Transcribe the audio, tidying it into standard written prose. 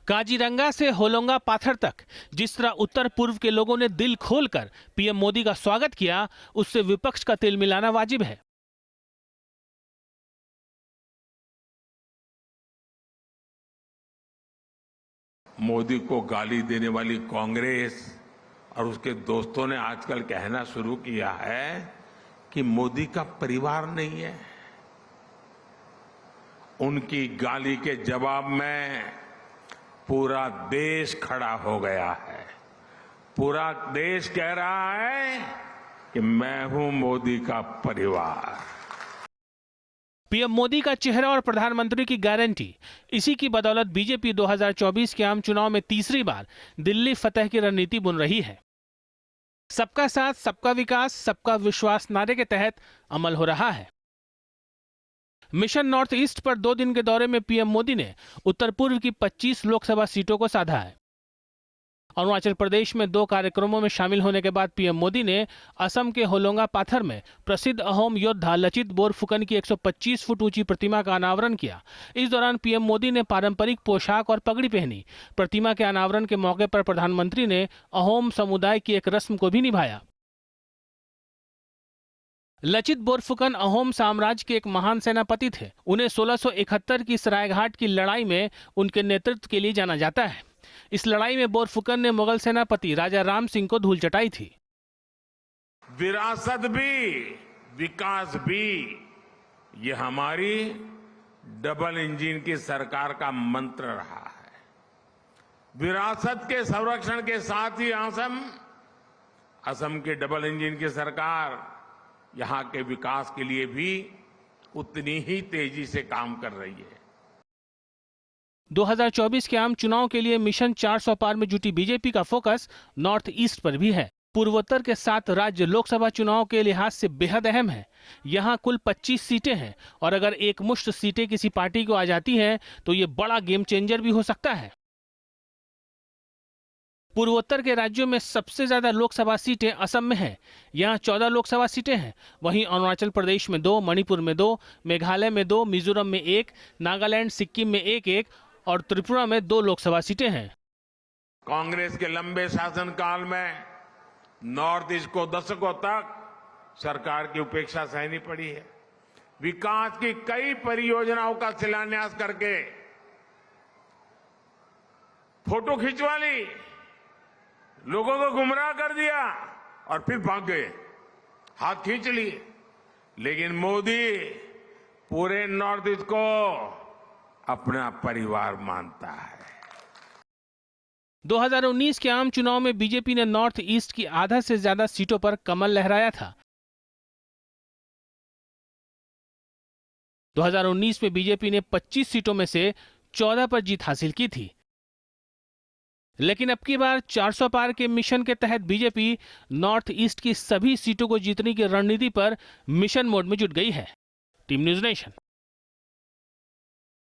काजीरंगा से होलोंगा पाथर तक जिस तरह उत्तर पूर्व के लोगों ने दिल खोलकर पीएम मोदी का स्वागत किया, उससे विपक्ष का तिल मिलाना वाजिब है। मोदी को गाली देने वाली कांग्रेस और उसके दोस्तों ने आजकल कहना शुरू किया है कि मोदी का परिवार नहीं है। उनकी गाली के जवाब में पूरा देश खड़ा हो गया है। पूरा देश कह रहा है कि मैं हूं मोदी का परिवार। पीएम मोदी का चेहरा और प्रधानमंत्री की गारंटी, इसी की बदौलत बीजेपी 2024 के आम चुनाव में तीसरी बार दिल्ली फतह की रणनीति बुन रही है। सबका साथ, सबका विकास, सबका विश्वास नारे के तहत अमल हो रहा है। मिशन नॉर्थ ईस्ट पर 2 दिन के दौरे में पीएम मोदी ने उत्तर पूर्व की 25 लोकसभा सीटों को साधा है। अरुणाचल प्रदेश में 2 कार्यक्रमों में शामिल होने के बाद पीएम मोदी ने असम के होलोंगा पाथर में प्रसिद्ध अहोम योद्धा लचित बोरफुकन की 125 फुट ऊंची प्रतिमा का अनावरण किया। इस दौरान पीएम मोदी ने पारंपरिक पोशाक और पगड़ी पहनी। प्रतिमा के अनावरण के मौके पर प्रधानमंत्री ने अहोम समुदाय की एक रस्म को भी निभाया। लचित बोरफुकन अहोम साम्राज्य के एक महान सेनापति थे। उन्हें 1671 की सरायघाट की लड़ाई में उनके नेतृत्व के लिए जाना जाता है। इस लड़ाई में बोरफुकन ने मुगल सेनापति राजा राम सिंह को धूल चटाई थी। विरासत भी, विकास भी, ये हमारी डबल इंजन की सरकार का मंत्र रहा है। विरासत के संरक्षण के साथ ही असम की डबल इंजन की सरकार यहां के विकास के लिए भी उतनी ही तेजी से काम कर रही है। 2024 के आम चुनाव के लिए मिशन 400 पार में जुटी बीजेपी का फोकस नॉर्थ ईस्ट पर भी है। पूर्वोत्तर के 7 राज्य लोकसभा चुनाव के लिहाज से बेहद अहम है। यहां कुल 25 सीटें हैं और अगर एक मुश्त सीटें किसी पार्टी को आ जाती हैं तो ये बड़ा गेम चेंजर भी हो सकता है। पूर्वोत्तर के राज्यों में सबसे ज्यादा लोकसभा सीटें असम में हैं। यहां 14 लोकसभा सीटें हैं। वहीं अरुणाचल प्रदेश में 2, मणिपुर में 2, मेघालय में 2, मिजोरम में 1, नागालैंड, सिक्किम में 1-1 और त्रिपुरा में 2 लोकसभा सीटें हैं। कांग्रेस के लंबे शासनकाल में नॉर्थ ईस्ट को दशकों तक सरकार की उपेक्षा सहनी पड़ी है। विकास की कई परियोजनाओं का शिलान्यास करके फोटो खिंचवा ली, लोगों को गुमराह कर दिया और फिर भाग गए, हाथ खींच लिए। लेकिन मोदी पूरे नॉर्थ ईस्ट को अपना परिवार मानता है। 2019 के आम चुनाव में बीजेपी ने नॉर्थ ईस्ट की आधा से ज्यादा सीटों पर कमल लहराया था। 2019 में बीजेपी ने 25 सीटों में से 14 पर जीत हासिल की थी। लेकिन अब की बार 400 पार के मिशन के तहत बीजेपी नॉर्थ ईस्ट की सभी सीटों को जीतने की रणनीति पर मिशन मोड में जुट गई है। Team news nation.